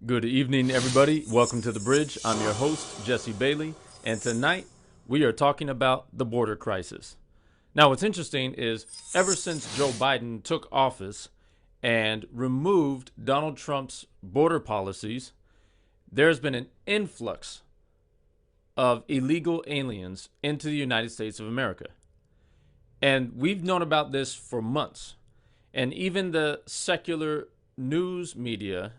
Good evening, everybody. Welcome to The Bridge. I'm your host, Jesse Bailey, and tonight we are talking about the border crisis. Now, what's interesting is ever since Joe Biden took office and removed Donald Trump's border policies, there's been an influx of illegal aliens into the United States of America. And we've known about this for months. And even the secular news media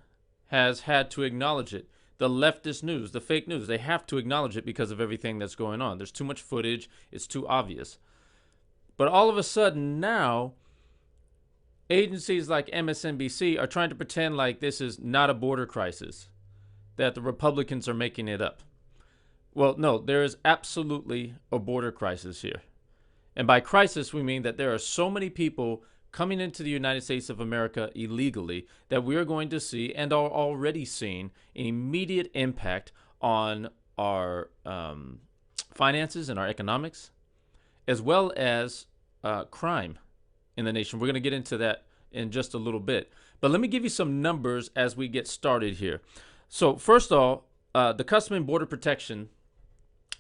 has had to acknowledge it. The leftist news, the fake news, they have to acknowledge it because of everything that's going on. There's too much footage. It's too obvious. But all of a sudden now, agencies like MSNBC are trying to pretend like this is not a border crisis, that the Republicans are making it up. Well, no, there is absolutely a border crisis here. And by crisis, we mean that there are so many people coming into the United States of America illegally that we are going to see and are already seeing an immediate impact on our finances and our economics, as well as crime in the nation. We're going to get into that in just a little bit. But let me give you some numbers as we get started here. So first of all, the Customs and Border Protection,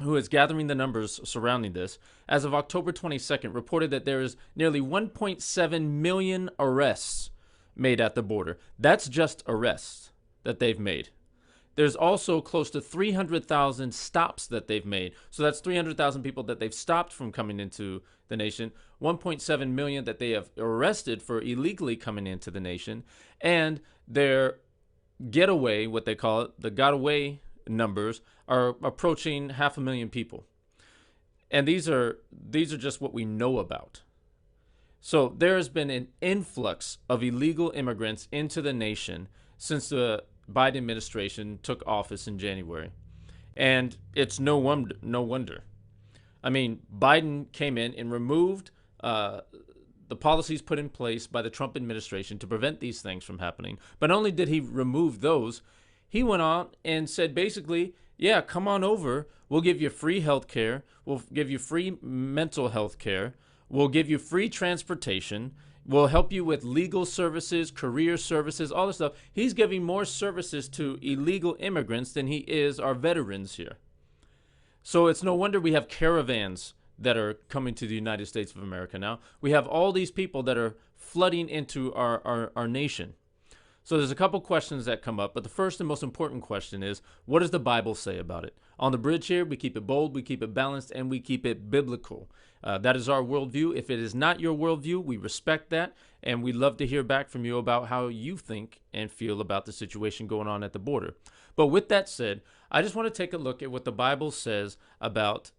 who is gathering the numbers surrounding this, as of October 22nd, reported that there is nearly 1.7 million arrests made at the border. That's just arrests that they've made. There's also close to 300,000 stops that they've made. So that's 300,000 people that they've stopped from coming into the nation, 1.7 million that they have arrested for illegally coming into the nation, and their getaway, what they call it, the got away numbers are approaching 500,000 people. And these are just what we know about. So there has been an influx of illegal immigrants into the nation since the Biden administration took office in January. And it's no wonder. I mean, Biden came in and removed the policies put in place by the Trump administration to prevent these things from happening. But not only did he remove those, he went on and said basically, yeah, come on over. We'll give you free health care. We'll give you free mental health care. We'll give you free transportation. We'll help you with legal services, career services, all this stuff. He's giving more services to illegal immigrants than he is our veterans here. So it's no wonder we have caravans that are coming to the United States of America now. We have all these people that are flooding into our nation. So there's a couple questions that come up, but the first and most important question is, what does the Bible say about it? On the bridge here, we keep it bold, we keep it balanced, and we keep it biblical. That is our worldview. If it is not your worldview, we respect that, and we'd love to hear back from you about how you think and feel about the situation going on at the border. But with that said, I just want to take a look at what the Bible says about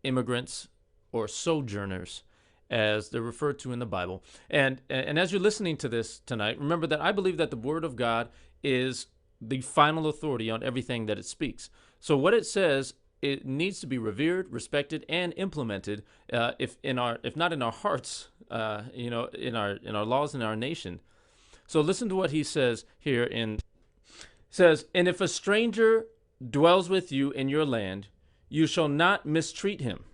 immigrants or sojourners, as they're referred to in the Bible. And as you're listening to this tonight, remember that I believe that the Word of God is the final authority on everything that it speaks. So what it says, it needs to be revered, respected, and implemented. If not in our hearts, in our laws in our nation. So listen to what he says here. Says, and if a stranger dwells with you in your land, you shall not mistreat him.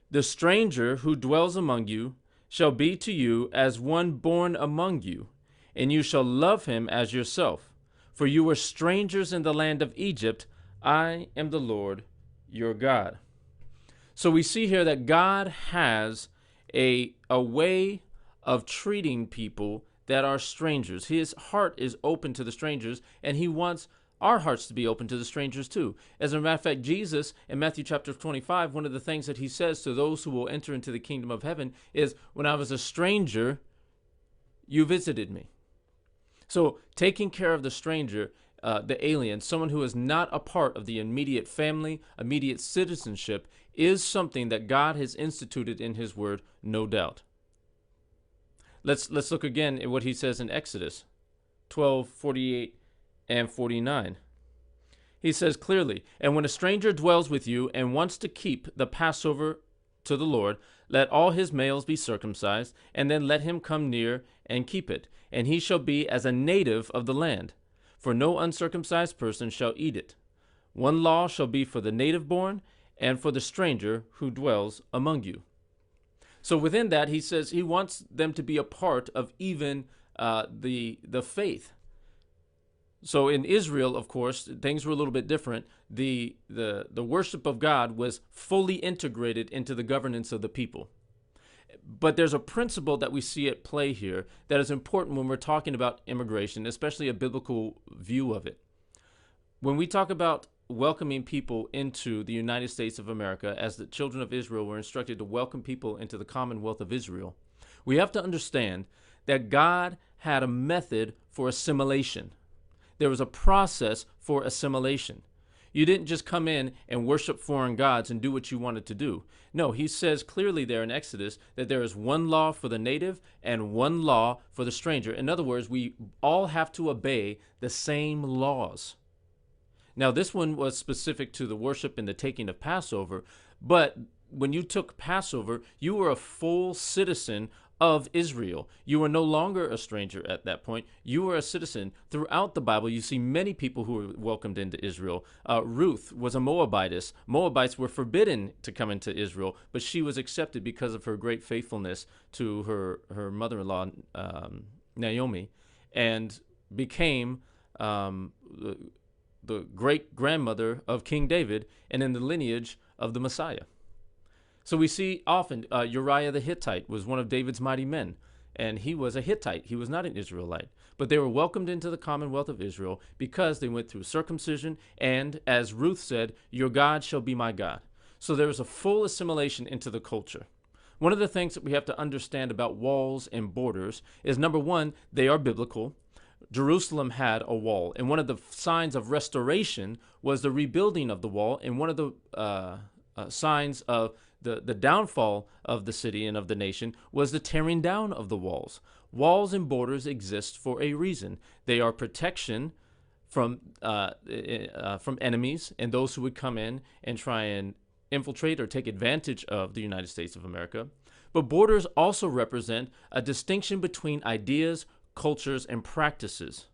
The stranger who dwells among you shall be to you as one born among you, and you shall love him as yourself. For you were strangers in the land of Egypt. I am the Lord your God. So we see here that God has a way of treating people that are strangers. His heart is open to the strangers, and he wants our hearts to be open to the strangers too. As a matter of fact, Jesus in Matthew chapter 25, one of the things that he says to those who will enter into the kingdom of heaven is, when I was a stranger, you visited me. So taking care of the stranger, the alien, someone who is not a part of the immediate family, immediate citizenship, is something that God has instituted in his word, no doubt. Let's look again at what he says in Exodus 12:48 and 49. He says clearly, and when a stranger dwells with you and wants to keep the Passover to the Lord, let all his males be circumcised, and then let him come near and keep it. And he shall be as a native of the land, for no uncircumcised person shall eat it. One law shall be for the native born and for the stranger who dwells among you. So within that, he says he wants them to be a part of even the faith. So in Israel, of course, things were a little bit different. The worship of God was fully integrated into the governance of the people. But there's a principle that we see at play here that is important when we're talking about immigration, especially a biblical view of it. When we talk about welcoming people into the United States of America, as the children of Israel were instructed to welcome people into the Commonwealth of Israel, we have to understand that God had a method for assimilation. There was a process for assimilation. You didn't just come in and worship foreign gods and do what you wanted to do. No, he says clearly there in Exodus that there is one law for the native and one law for the stranger. In other words, we all have to obey the same laws. Now, this one was specific to the worship and the taking of Passover, but when you took Passover, you were a full citizen of Israel. You were no longer a stranger at that point. You were a citizen. Throughout the Bible, you see many people who were welcomed into Israel. Ruth was a Moabitess. Moabites were forbidden to come into Israel, but she was accepted because of her great faithfulness to her mother-in-law, Naomi, and became the great-grandmother of King David and in the lineage of the Messiah. So we see often Uriah the Hittite was one of David's mighty men, and he was a Hittite. He was not an Israelite, but they were welcomed into the Commonwealth of Israel because they went through circumcision, and as Ruth said, your God shall be my God. So there was a full assimilation into the culture. One of the things that we have to understand about walls and borders is, number one, they are biblical. Jerusalem had a wall, and one of the signs of restoration was the rebuilding of the wall, and one of the signs of the downfall of the city and of the nation was the tearing down of the walls. Walls and borders exist for a reason. They are protection from enemies and those who would come in and try and infiltrate or take advantage of the United States of America. But borders also represent a distinction between ideas, cultures, and practices.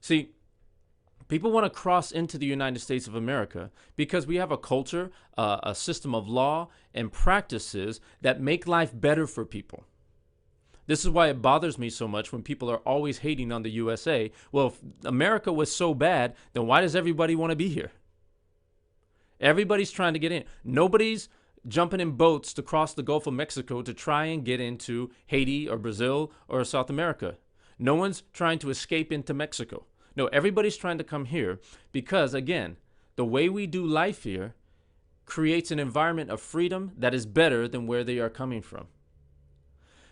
See, people want to cross into the United States of America because we have a culture, a system of law, and practices that make life better for people. This is why it bothers me so much when people are always hating on the USA. Well, if America was so bad, then why does everybody want to be here? Everybody's trying to get in. Nobody's jumping in boats to cross the Gulf of Mexico to try and get into Haiti or Brazil or South America. No one's trying to escape into Mexico. No, everybody's trying to come here because, again, the way we do life here creates an environment of freedom that is better than where they are coming from.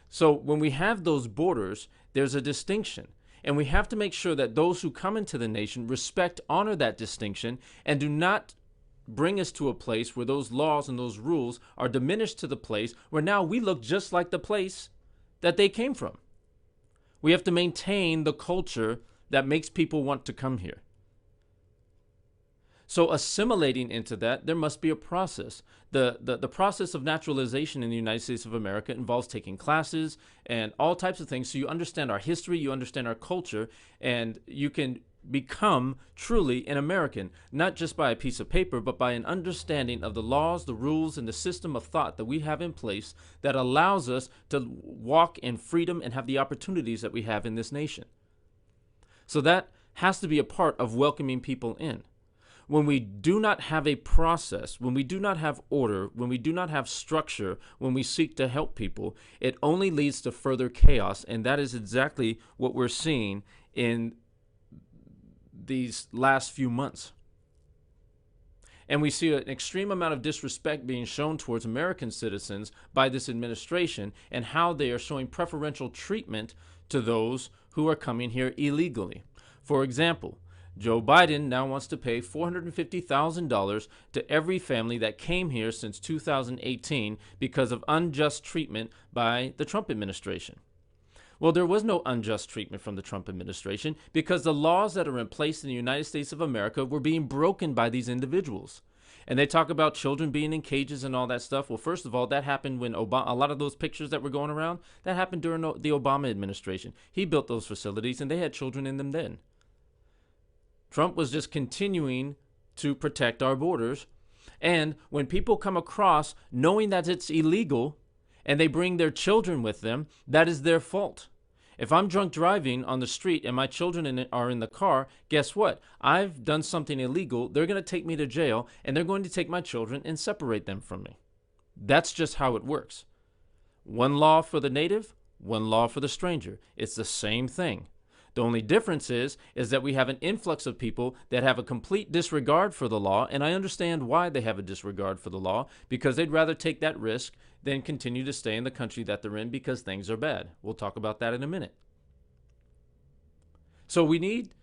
So when we have those borders, there's a distinction. And we have to make sure that those who come into the nation respect, honor that distinction, and do not bring us to a place where those laws and those rules are diminished to the place where now we look just like the place that they came from. We have to maintain the culture that makes people want to come here. So assimilating into that, there must be a process. The process of naturalization in the United States of America involves taking classes and all types of things. So you understand our history, you understand our culture, and you can become truly an American, not just by a piece of paper, but by an understanding of the laws, the rules, and the system of thought that we have in place that allows us to walk in freedom and have the opportunities that we have in this nation. So that has to be a part of welcoming people in. When we do not have a process, when we do not have order, when we do not have structure, when we seek to help people, it only leads to further chaos. And that is exactly what we're seeing in these last few months. And we see an extreme amount of disrespect being shown towards American citizens by this administration and how they are showing preferential treatment to those who are coming here illegally. For example, Joe Biden now wants to pay $450,000 to every family that came here since 2018 because of unjust treatment by the Trump administration. Well, there was no unjust treatment from the Trump administration because the laws that are in place in the United States of America were being broken by these individuals. And they talk about children being in cages and all that stuff. Well, first of all, that happened when Obama, a lot of those pictures that were going around, that happened during the Obama administration. He built those facilities and they had children in them then. Trump was just continuing to protect our borders. And when people come across knowing that it's illegal and they bring their children with them, that is their fault. If I'm drunk driving on the street and my children are in the car, guess what? I've done something illegal. They're going to take me to jail, and they're going to take my children and separate them from me. That's just how it works. One law for the native, one law for the stranger. It's the same thing. The only difference is that we have an influx of people that have a complete disregard for the law, and I understand why they have a disregard for the law, because they'd rather take that risk than continue to stay in the country that they're in because things are bad. We'll talk about that in a minute. So we need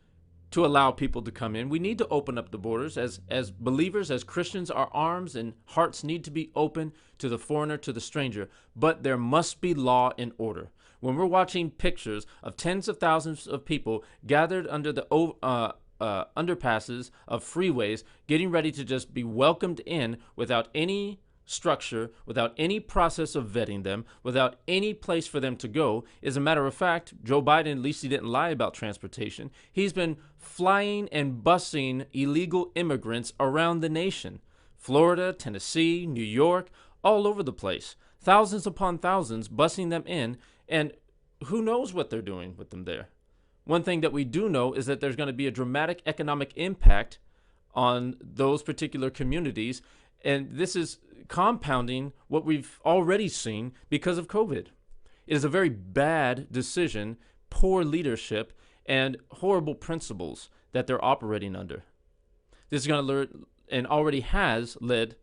to allow people to come in. We need to open up the borders. As believers, as Christians, our arms and hearts need to be open to the foreigner, to the stranger, but there must be law and order. When we're watching pictures of tens of thousands of people gathered under the underpasses of freeways, getting ready to just be welcomed in without any structure, without any process of vetting them, without any place for them to go. As a matter of fact, Joe Biden, at least he didn't lie about transportation. He's been flying and busing illegal immigrants around the nation. Florida, Tennessee, New York, all over the place. Thousands upon thousands busing them in. And who knows what they're doing with them there? One thing that we do know is that there's going to be a dramatic economic impact on those particular communities. And this is compounding what we've already seen because of COVID. It is a very bad decision, poor leadership, and horrible principles that they're operating under. This is going to lead, and already has led,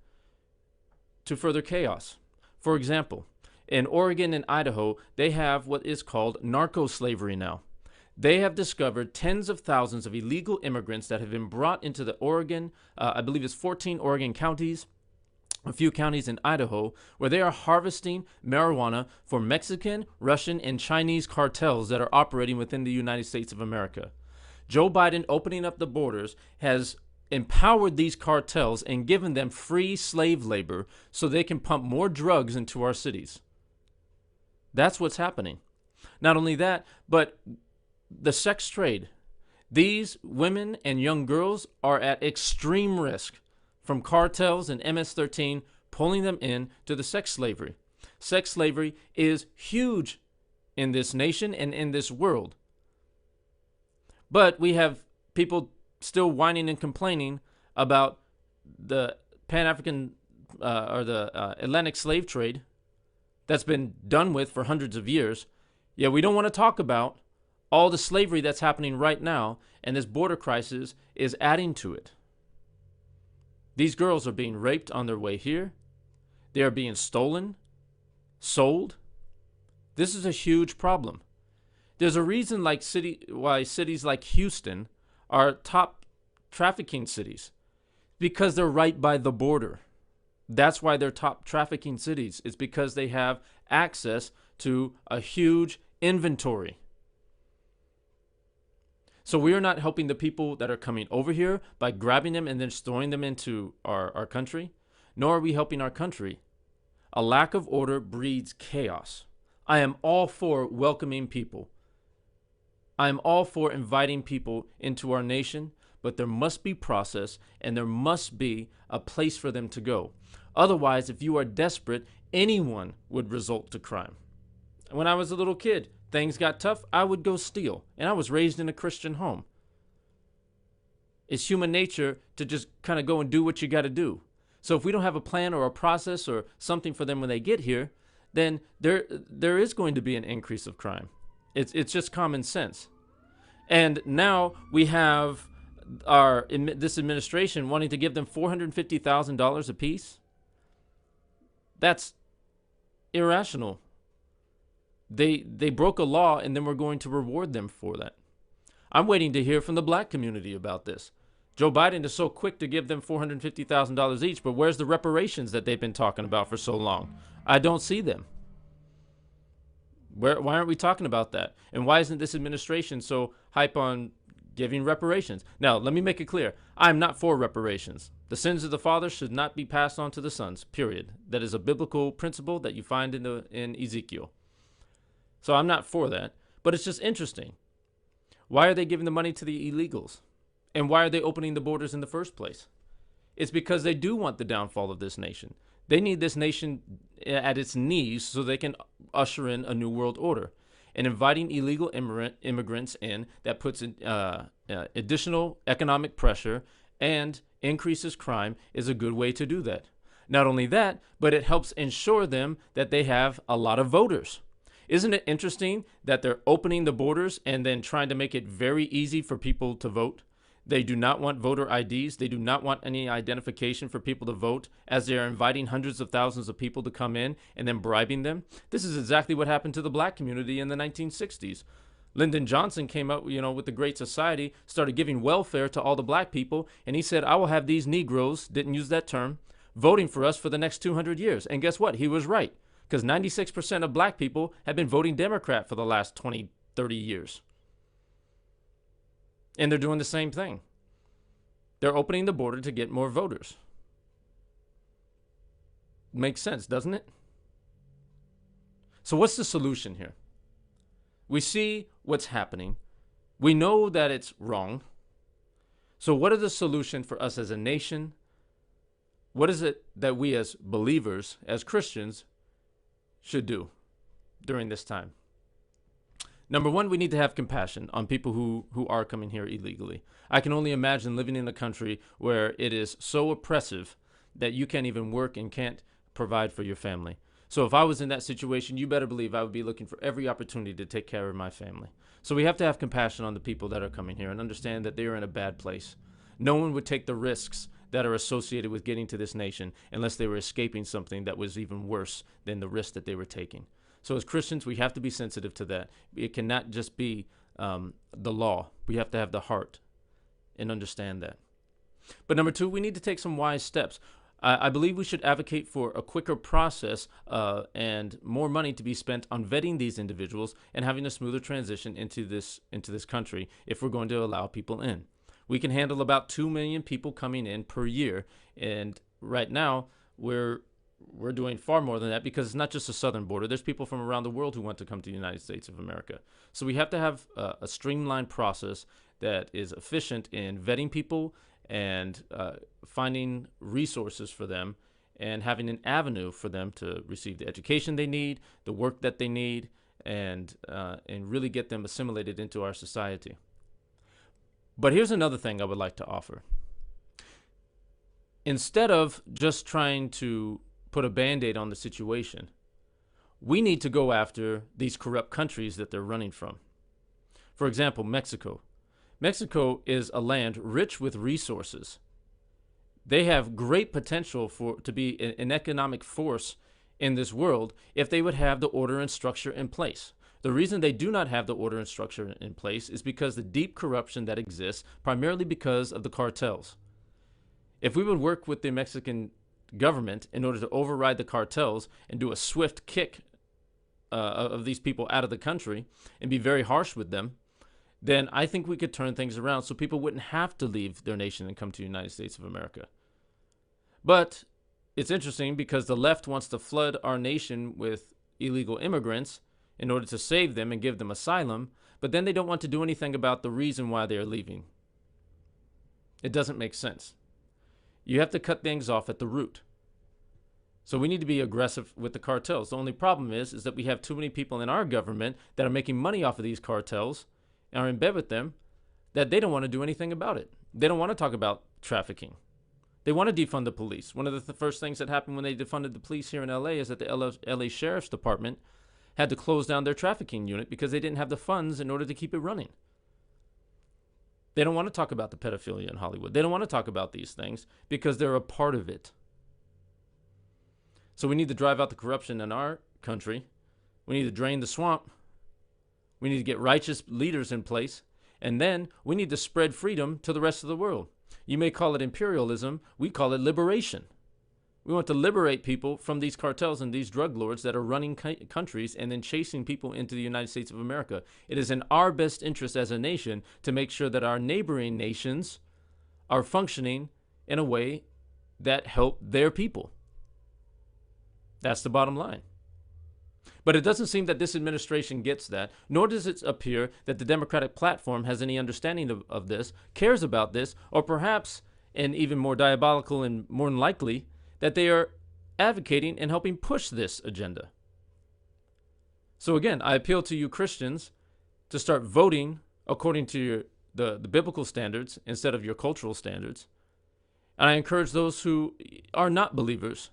to further chaos. For example, in Oregon and Idaho, they have what is called narco-slavery now. They have discovered tens of thousands of illegal immigrants that have been brought into the Oregon, I believe it's 14 Oregon counties, a few counties in Idaho, where they are harvesting marijuana for Mexican, Russian, and Chinese cartels that are operating within the United States of America. Joe Biden opening up the borders has empowered these cartels and given them free slave labor so they can pump more drugs into our cities. That's what's happening. Not only that, but the sex trade. These women and young girls are at extreme risk from cartels and MS-13 pulling them in to the sex slavery. Sex slavery is huge in this nation and in this world. But we have people still whining and complaining about the Pan-African or the Atlantic slave trade that's been done with for hundreds of years. Yet we don't want to talk about all the slavery that's happening right now, and this border crisis is adding to it. These girls are being raped on their way here. They are being stolen, sold. This is a huge problem. There's a reason why cities like Houston are top trafficking cities, because they're right by the border. That's why they're top trafficking cities. It's because they have access to a huge inventory. So we are not helping the people that are coming over here by grabbing them and then throwing them into our country, nor are we helping our country. A lack of order breeds chaos. I am all for welcoming people. I am all for inviting people into our nation, but there must be process and there must be a place for them to go. Otherwise, if you are desperate, anyone would resort to crime. When I was a little kid, things got tough, I would go steal. And I was raised in a Christian home. It's human nature to just kind of go and do what you got to do. So if we don't have a plan or a process or something for them when they get here, then there is going to be an increase of crime. It's just common sense. And now we have this administration wanting to give them $450,000 apiece. That's irrational. They broke a law, and then we're going to reward them for that. I'm waiting to hear from the black community about this. Joe Biden is so quick to give them $450,000 each, but where's the reparations that they've been talking about for so long? I don't see them. Why aren't we talking about that? And why isn't this administration so hype on giving reparations? Now, let me make it clear. I'm not for reparations. The sins of the father should not be passed on to the sons, period. That is a biblical principle that you find in Ezekiel. So I'm not for that. But it's just interesting. Why are they giving the money to the illegals? And why are they opening the borders in the first place? It's because they do want the downfall of this nation. They need this nation at its knees so they can usher in a new world order. and inviting illegal immigrants in that puts additional economic pressure and increases crime is a good way to do that. Not only that, but it helps ensure them that they have a lot of voters. Isn't it interesting that they're opening the borders and then trying to make it very easy for people to vote? They do not want voter IDs. They do not want any identification for people to vote, as they are inviting hundreds of thousands of people to come in and then bribing them. This is exactly what happened to the black community in the 1960s. Lyndon Johnson came up, with the Great Society, started giving welfare to all the black people, and he said, I will have these Negroes, didn't use that term, voting for us for the next 200 years. And guess what? He was right, because 96% of black people have been voting Democrat for the last 20, 30 years. And they're doing the same thing. They're opening the border to get more voters. Makes sense, doesn't it? So what's the solution here? We see what's happening. We know that it's wrong. So what is the solution for us as a nation? What is it that we as believers, as Christians, should do during this time? Number one, we need to have compassion on people who are coming here illegally. I can only imagine living in a country where it is so oppressive that you can't even work and can't provide for your family. So if I was in that situation, you better believe I would be looking for every opportunity to take care of my family. So we have to have compassion on the people that are coming here and understand that they are in a bad place. No one would take the risks that are associated with getting to this nation unless they were escaping something that was even worse than the risk that they were taking. So as Christians, we have to be sensitive to that. It cannot just be the law. We have to have the heart and understand that. But number two, we need to take some wise steps. I believe we should advocate for a quicker process and more money to be spent on vetting these individuals and having a smoother transition into this country if we're going to allow people in. We can handle about 2 million people coming in per year, and right now we're doing far more than that because it's not just the southern border. There's people from around the world who want to come to the United States of America. So we have to have a streamlined process that is efficient in vetting people and finding resources for them and having an avenue for them to receive the education they need, the work that they need, and really get them assimilated into our society. But here's another thing I would like to offer. Instead of just trying to put a Band-Aid on the situation, we need to go after these corrupt countries that they're running from. For example, Mexico. Mexico is a land rich with resources. They have great potential to be an economic force in this world if they would have the order and structure in place. The reason they do not have the order and structure in place is because the deep corruption that exists, primarily because of the cartels. If we would work with the Mexican government in order to override the cartels and do a swift kick of these people out of the country and be very harsh with them, then I think we could turn things around so people wouldn't have to leave their nation and come to the United States of America. But it's interesting because the left wants to flood our nation with illegal immigrants in order to save them and give them asylum, but then they don't want to do anything about the reason why they are leaving. It doesn't make sense. You have to cut things off at the root. So we need to be aggressive with the cartels. The only problem is that we have too many people in our government that are making money off of these cartels and are in bed with them, that they don't want to do anything about it. They don't want to talk about trafficking. They want to defund the police. One of the first things that happened when they defunded the police here in LA is that the LA Sheriff's Department had to close down their trafficking unit because they didn't have the funds in order to keep it running. They don't want to talk about the pedophilia in Hollywood. They don't want to talk about these things because they're a part of it. So we need to drive out the corruption in our country. We need to drain the swamp. We need to get righteous leaders in place. And then we need to spread freedom to the rest of the world. You may call it imperialism. We call it liberation. We want to liberate people from these cartels and these drug lords that are running countries and then chasing people into the United States of America. It is in our best interest as a nation to make sure that our neighboring nations are functioning in a way that help their people. That's the bottom line. But it doesn't seem that this administration gets that, nor does it appear that the Democratic platform has any understanding of this, cares about this, or perhaps, and even more diabolical and more than likely, that they are advocating and helping push this agenda. So again, I appeal to you Christians to start voting according to the biblical standards instead of your cultural standards. And I encourage those who are not believers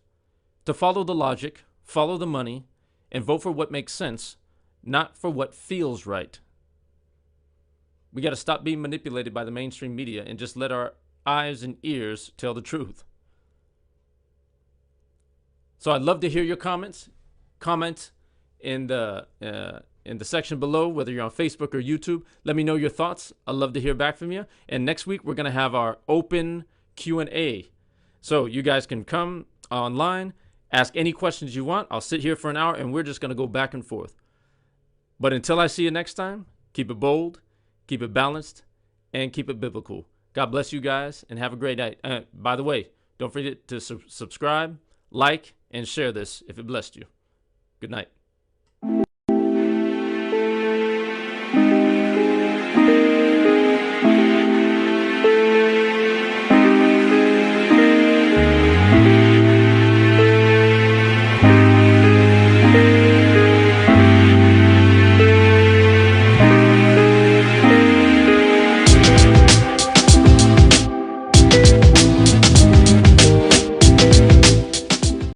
to follow the logic, follow the money, and vote for what makes sense, not for what feels right. We got to stop being manipulated by the mainstream media and just let our eyes and ears tell the truth. So I'd love to hear your comments. Comment in the section below, whether you're on Facebook or YouTube. Let me know your thoughts. I'd love to hear back from you. And next week we're going to have our open Q&A. So you guys can come online, ask any questions you want. I'll sit here for an hour and we're just going to go back and forth. But until I see you next time, keep it bold, keep it balanced, and keep it biblical. God bless you guys and have a great night. By the way, don't forget to subscribe, like, and share this if it blessed you. Good night.